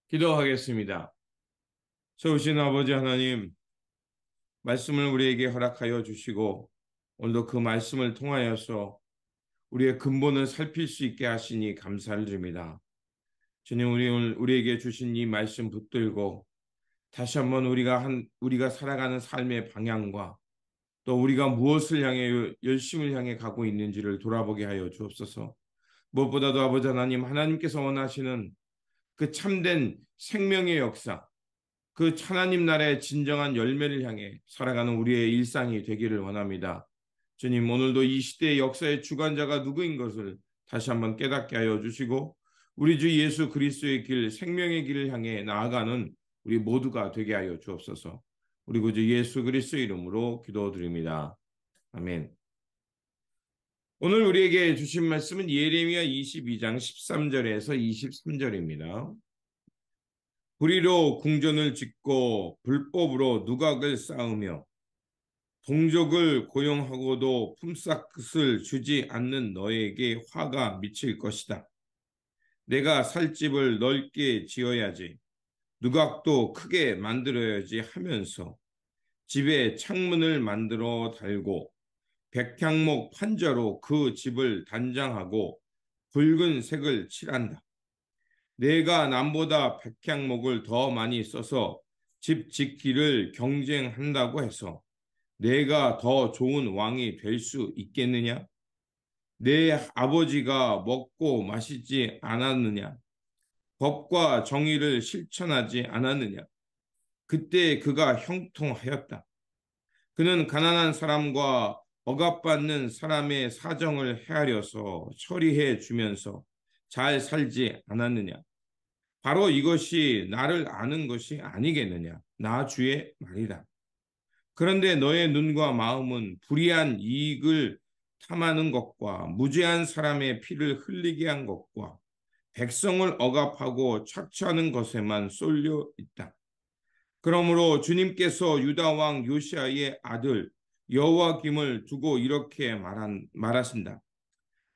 기도하겠습니다. 세우신 아버지 하나님, 말씀을 우리에게 허락하여 주시고, 오늘도 그 말씀을 통하여서 우리의 근본을 살필 수 있게 하시니 감사를 드립니다. 주님, 오늘 우리에게 주신 이 말씀 붙들고, 다시 한번 우리가 살아가는 삶의 방향과 또 우리가 무엇을 향해, 열심을 향해 가고 있는지를 돌아보게 하여 주옵소서. 무엇보다도 아버지 하나님, 하나님께서 원하시는 그 참된 생명의 역사, 그 하나님 나라의 진정한 열매를 향해 살아가는 우리의 일상이 되기를 원합니다. 주님, 오늘도 이 시대의 역사의 주관자가 누구인 것을 다시 한번 깨닫게 하여 주시고, 우리 주 예수 그리스도의 길, 생명의 길을 향해 나아가는 우리 모두가 되게 하여 주옵소서. 우리 구주 예수 그리스도의 이름으로 기도드립니다. 아멘. 오늘 우리에게 주신 말씀은 예레미야 22장 13절에서 23절입니다. 불의로 궁전을 짓고 불법으로 누각을 쌓으며 동족을 고용하고도 품삯을 주지 않는 너에게 화가 미칠 것이다. 내가 살 집을 넓게 지어야지, 누각도 크게 만들어야지 하면서 집에 창문을 만들어 달고 백향목 판자로 그 집을 단장하고 붉은색을 칠한다. 내가 남보다 백향목을 더 많이 써서 집 짓기를 경쟁한다고 해서 내가 더 좋은 왕이 될 수 있겠느냐? 내 아버지가 먹고 마시지 않았느냐? 법과 정의를 실천하지 않았느냐? 그때 그가 형통하였다. 그는 가난한 사람과 억압받는 사람의 사정을 헤아려서 처리해 주면서 잘 살지 않았느냐? 바로 이것이 나를 아는 것이 아니겠느냐? 나 주의 말이다. 그런데 너의 눈과 마음은 불의한 이익을 탐하는 것과 무죄한 사람의 피를 흘리게 한 것과 백성을 억압하고 착취하는 것에만 쏠려 있다. 그러므로 주님께서 유다 왕 요시아의 아들 여호와김을 두고 이렇게 말하신다.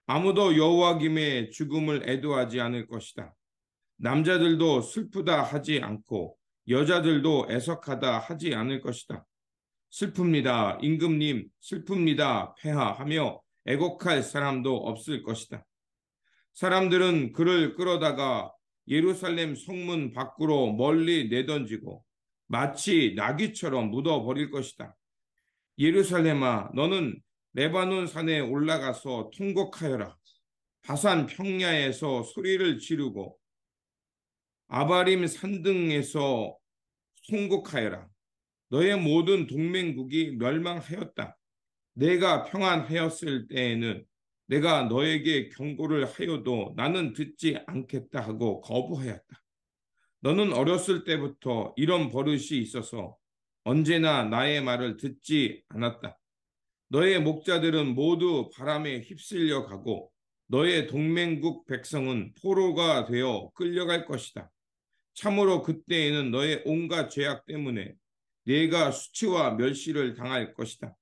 아무도 여호와김의 죽음을 애도하지 않을 것이다. 남자들도 슬프다 하지 않고 여자들도 애석하다 하지 않을 것이다. 슬픕니다. 임금님, 슬픕니다. 폐하하며 애곡할 사람도 없을 것이다. 사람들은 그를 끌어다가 예루살렘 성문 밖으로 멀리 내던지고 마치 나귀처럼 묻어버릴 것이다. 예루살렘아, 너는 레바논 산에 올라가서 통곡하여라. 바산 평야에서 소리를 지르고 아바림 산등에서 송곡하여라. 너의 모든 동맹국이 멸망하였다. 내가 평안하였을 때에는 내가 너에게 경고를 하여도 나는 듣지 않겠다 하고 거부하였다. 너는 어렸을 때부터 이런 버릇이 있어서 언제나 나의 말을 듣지 않았다. 너의 목자들은 모두 바람에 휩쓸려 가고 너의 동맹국 백성은 포로가 되어 끌려갈 것이다. 참으로 그때에는 너의 온갖 죄악 때문에 네가 수치와 멸시를 당할 것이다.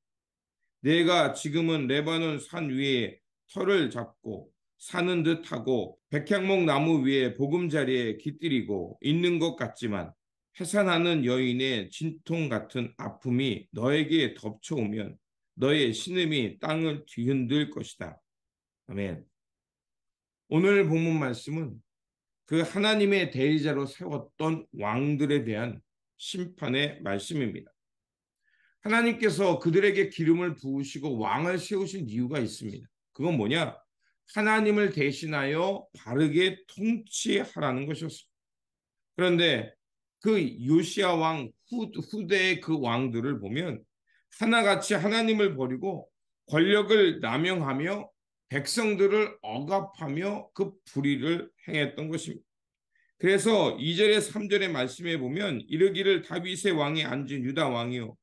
네가 지금은 레바논 산 위에 터를 잡고 사는 듯하고 백향목 나무 위에 보금자리에 깃들이고 있는 것 같지만 해산하는 여인의 진통 같은 아픔이 너에게 덮쳐오면 너의 신음이 땅을 뒤흔들 것이다. 아멘. 오늘 본문 말씀은 그 하나님의 대리자로 세웠던 왕들에 대한 심판의 말씀입니다. 하나님께서 그들에게 기름을 부으시고 왕을 세우신 이유가 있습니다. 그건 뭐냐? 하나님을 대신하여 바르게 통치하라는 것이었습니다. 그런데 그 요시야 왕 후대의 그 왕들을 보면 하나같이 하나님을 버리고 권력을 남용하며 백성들을 억압하며 그 불의를 행했던 것입니다. 그래서 2절에 3절의 말씀에 보면 이르기를 다윗의 왕이 앉은 유다 왕이요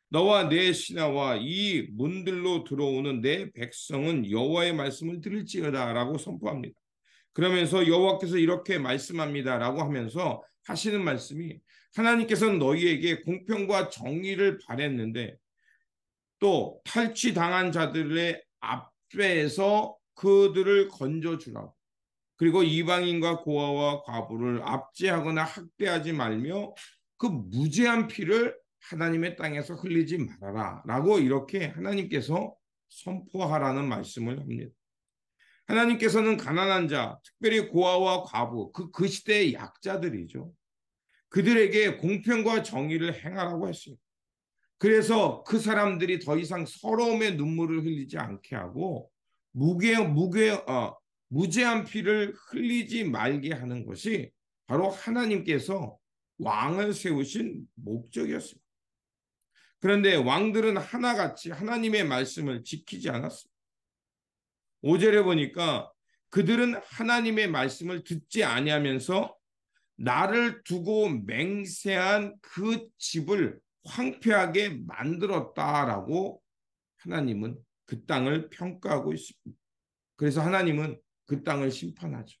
너와 내 신하와 이 문들로 들어오는 내 백성은 여호와의 말씀을 들을지어다라고 선포합니다. 그러면서 여호와께서 이렇게 말씀합니다라고 하면서 하시는 말씀이 하나님께서는 너희에게 공평과 정의를 바랬는데 또 탈취당한 자들의 앞에서 그들을 건져주라고 그리고 이방인과 고아와 과부를 압제하거나 학대하지 말며 그 무죄한 피를 하나님의 땅에서 흘리지 말아라 라고 이렇게 하나님께서 선포하라는 말씀을 합니다. 하나님께서는 가난한 자, 특별히 고아와 과부, 그 시대의 약자들이죠. 그들에게 공평과 정의를 행하라고 했습니다. 그래서 그 사람들이 더 이상 서러움의 눈물을 흘리지 않게 하고 무죄한 피를 흘리지 말게 하는 것이 바로 하나님께서 왕을 세우신 목적이었습니다. 그런데 왕들은 하나같이 하나님의 말씀을 지키지 않았습니다. 5절에 보니까 그들은 하나님의 말씀을 듣지 아니하면서 나를 두고 맹세한 그 집을 황폐하게 만들었다라고 하나님은 그 땅을 평가하고 있습니다. 그래서 하나님은 그 땅을 심판하죠.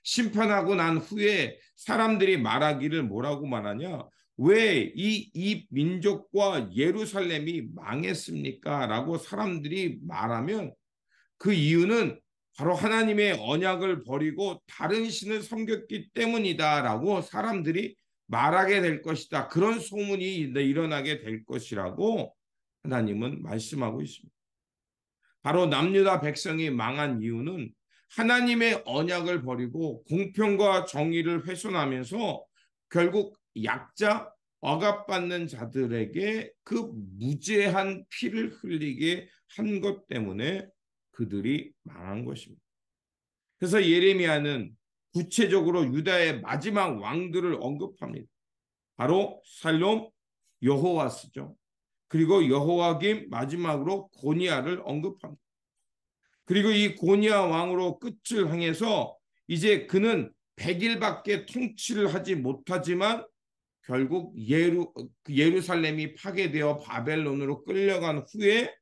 심판하고 난 후에 사람들이 말하기를 뭐라고 말하냐? 왜 이 민족과 예루살렘이 망했습니까? 라고 사람들이 말하면 그 이유는 바로 하나님의 언약을 버리고 다른 신을 섬겼기 때문이다라고 사람들이 말하게 될 것이다. 그런 소문이 일어나게 될 것이라고 하나님은 말씀하고 있습니다. 바로 남유다 백성이 망한 이유는 하나님의 언약을 버리고 공평과 정의를 훼손하면서 결국 약자, 억압받는 자들에게 그 무죄한 피를 흘리게 한 것 때문에 그들이 망한 것입니다. 그래서 예레미야는 구체적으로 유다의 마지막 왕들을 언급합니다. 바로 살롬, 여호와스죠. 그리고 여호와김, 마지막으로 고니아를 언급합니다. 그리고 이 고니아 왕으로 끝을 향해서 이제 그는 100일밖에 통치를 하지 못하지만 결국 예루살렘이 파괴되어 바벨론으로 끌려간 후에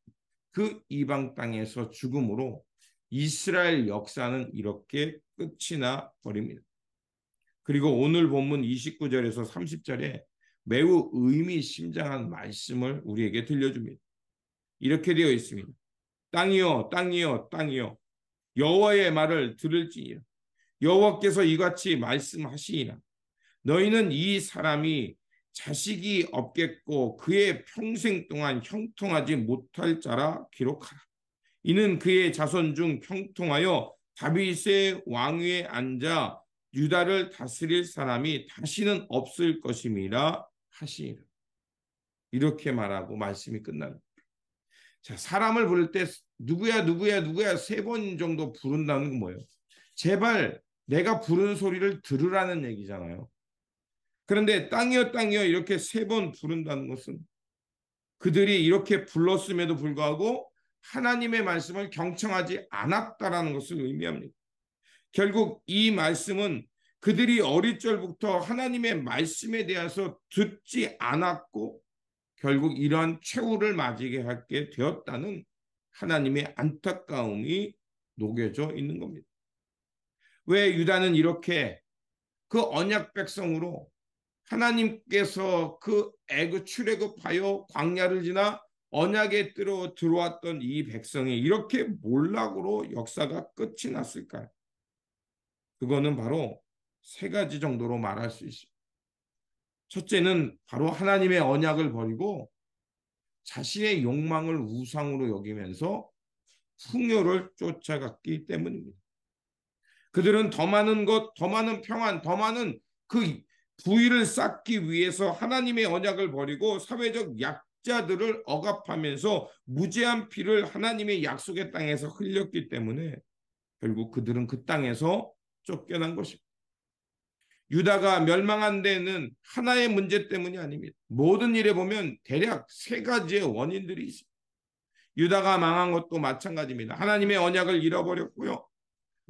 그 이방 땅에서 죽음으로 이스라엘 역사는 이렇게 끝이 나 버립니다. 그리고 오늘 본문 29절에서 30절에 매우 의미심장한 말씀을 우리에게 들려줍니다. 이렇게 되어 있습니다. 땅이여 땅이여 땅이여 여호와의 말을 들을지니라. 여호와께서 이같이 말씀하시니라. 너희는 이 사람이 자식이 없겠고 그의 평생 동안 형통하지 못할 자라 기록하라. 이는 그의 자손 중 형통하여 다윗의 왕위에 앉아 유다를 다스릴 사람이 다시는 없을 것임이라 하시니라. 이렇게 말하고 말씀이 끝납니다. 자, 사람을 부를 때 누구야 누구야 누구야 3번 정도 부른다는 건 뭐예요? 제발 내가 부르는 소리를 들으라는 얘기잖아요. 그런데 땅이여 땅이여 이렇게 3번 부른다는 것은 그들이 이렇게 불렀음에도 불구하고 하나님의 말씀을 경청하지 않았다라는 것을 의미합니다. 결국 이 말씀은 그들이 어릴 적부터 하나님의 말씀에 대해서 듣지 않았고 결국 이러한 최후를 맞이하게 하게 되었다는 하나님의 안타까움이 녹여져 있는 겁니다. 왜 유다는 이렇게 그 언약 백성으로 하나님께서 그 애굽 출애굽하여 광야를 지나 언약에 들어왔던 이 백성이 이렇게 몰락으로 역사가 끝이 났을까요? 그거는 바로 3가지 정도로 말할 수 있습니다. 첫째는 바로 하나님의 언약을 버리고 자신의 욕망을 우상으로 여기면서 풍요를 쫓아갔기 때문입니다. 그들은 더 많은 것, 더 많은 평안, 더 많은 그 부의를 쌓기 위해서 하나님의 언약을 버리고 사회적 약자들을 억압하면서 무죄한 피를 하나님의 약속의 땅에서 흘렸기 때문에 결국 그들은 그 땅에서 쫓겨난 것입니다. 유다가 멸망한 데는 하나의 문제 때문이 아닙니다. 모든 일에 보면 대략 3가지의 원인들이 있습니다. 유다가 망한 것도 마찬가지입니다. 하나님의 언약을 잃어버렸고요.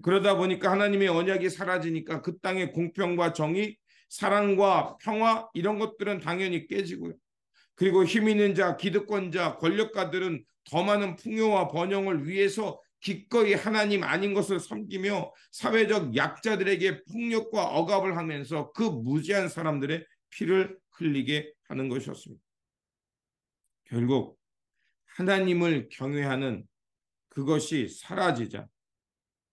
그러다 보니까 하나님의 언약이 사라지니까 그 땅의 공평과 정의, 사랑과 평화 이런 것들은 당연히 깨지고요. 그리고 힘 있는 자, 기득권자, 권력가들은 더 많은 풍요와 번영을 위해서 기꺼이 하나님 아닌 것을 섬기며 사회적 약자들에게 폭력과 억압을 하면서 그 무지한 사람들의 피를 흘리게 하는 것이었습니다. 결국 하나님을 경외하는 그것이 사라지자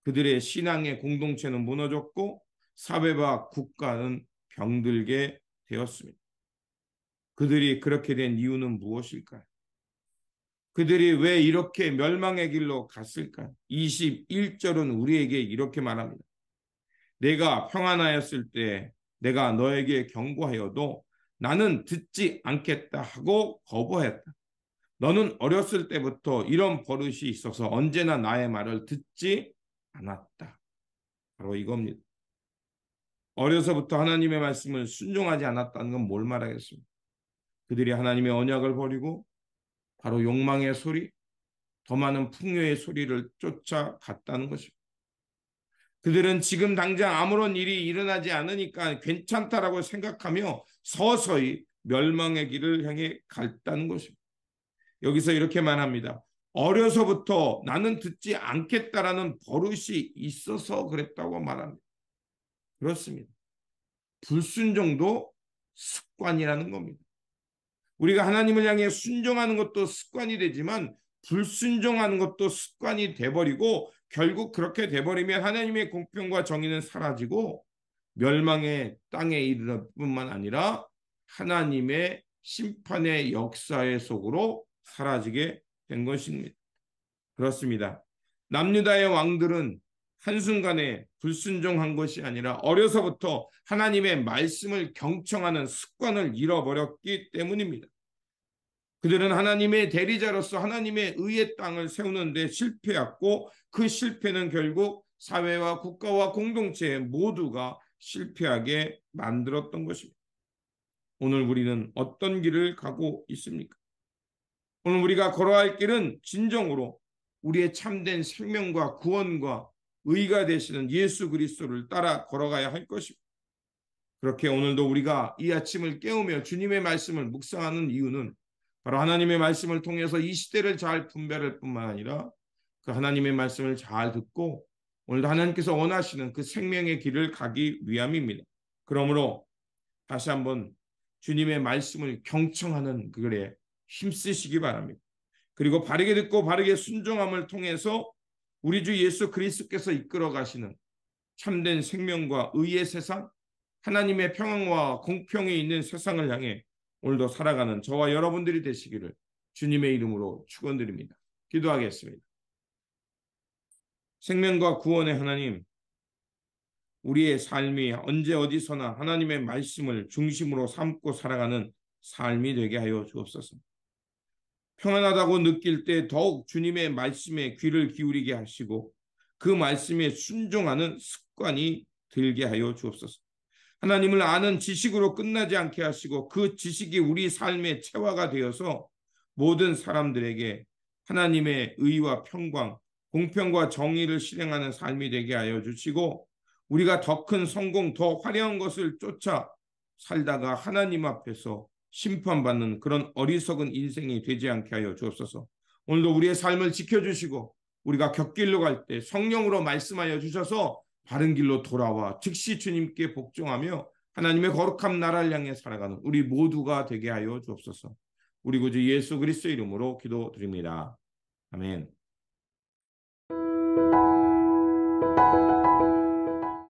그들의 신앙의 공동체는 무너졌고 사회와 국가는 병들게 되었습니다. 그들이 그렇게 된 이유는 무엇일까요? 그들이 왜 이렇게 멸망의 길로 갔을까요? 21절은 우리에게 이렇게 말합니다. 내가 평안하였을 때 내가 너에게 경고하여도 나는 듣지 않겠다 하고 거부했다. 너는 어렸을 때부터 이런 버릇이 있어서 언제나 나의 말을 듣지 않았다. 바로 이겁니다. 어려서부터 하나님의 말씀을 순종하지 않았다는 건 뭘 말하겠습니까? 그들이 하나님의 언약을 버리고 바로 욕망의 소리, 더 많은 풍요의 소리를 쫓아갔다는 것입니다. 그들은 지금 당장 아무런 일이 일어나지 않으니까 괜찮다라고 생각하며 서서히 멸망의 길을 향해 갔다는 것입니다. 여기서 이렇게 말합니다. 어려서부터 나는 듣지 않겠다라는 버릇이 있어서 그랬다고 말합니다. 그렇습니다. 불순종도 습관이라는 겁니다. 우리가 하나님을 향해 순종하는 것도 습관이 되지만 불순종하는 것도 습관이 돼버리고 결국 그렇게 돼버리면 하나님의 공평과 정의는 사라지고 멸망의 땅에 이르는 뿐만 아니라 하나님의 심판의 역사의 속으로 사라지게 된 것입니다. 그렇습니다. 남유다의 왕들은 한순간에 불순종한 것이 아니라 어려서부터 하나님의 말씀을 경청하는 습관을 잃어버렸기 때문입니다. 그들은 하나님의 대리자로서 하나님의 의의 땅을 세우는데 실패했고 그 실패는 결국 사회와 국가와 공동체 모두가 실패하게 만들었던 것입니다. 오늘 우리는 어떤 길을 가고 있습니까? 오늘 우리가 걸어갈 길은 진정으로 우리의 참된 생명과 구원과 의가 되시는 예수 그리스도를 따라 걸어가야 할 것입니다. 그렇게 오늘도 우리가 이 아침을 깨우며 주님의 말씀을 묵상하는 이유는 바로 하나님의 말씀을 통해서 이 시대를 잘 분별할 뿐만 아니라 그 하나님의 말씀을 잘 듣고 오늘도 하나님께서 원하시는 그 생명의 길을 가기 위함입니다. 그러므로 다시 한번 주님의 말씀을 경청하는 그 글에 힘쓰시기 바랍니다. 그리고 바르게 듣고 바르게 순종함을 통해서 우리 주 예수 그리스도께서 이끌어 가시는 참된 생명과 의의 세상, 하나님의 평안과 공평이 있는 세상을 향해 오늘도 살아가는 저와 여러분들이 되시기를 주님의 이름으로 축원드립니다. 기도하겠습니다. 생명과 구원의 하나님, 우리의 삶이 언제 어디서나 하나님의 말씀을 중심으로 삼고 살아가는 삶이 되게 하여 주옵소서. 평안하다고 느낄 때 더욱 주님의 말씀에 귀를 기울이게 하시고 그 말씀에 순종하는 습관이 들게 하여 주옵소서. 하나님을 아는 지식으로 끝나지 않게 하시고 그 지식이 우리 삶의 체화가 되어서 모든 사람들에게 하나님의 의와 평강, 공평과 정의를 실행하는 삶이 되게 하여 주시고 우리가 더 큰 성공, 더 화려한 것을 쫓아 살다가 하나님 앞에서 심판받는 그런 어리석은 인생이 되지 않게 하여 주옵소서. 오늘도 우리의 삶을 지켜주시고 우리가 곁길로 갈 때 성령으로 말씀하여 주셔서 바른 길로 돌아와 즉시 주님께 복종하며 하나님의 거룩한 나라를 향해 살아가는 우리 모두가 되게 하여 주옵소서. 우리 구주 예수 그리스도 이름으로 기도드립니다. 아멘.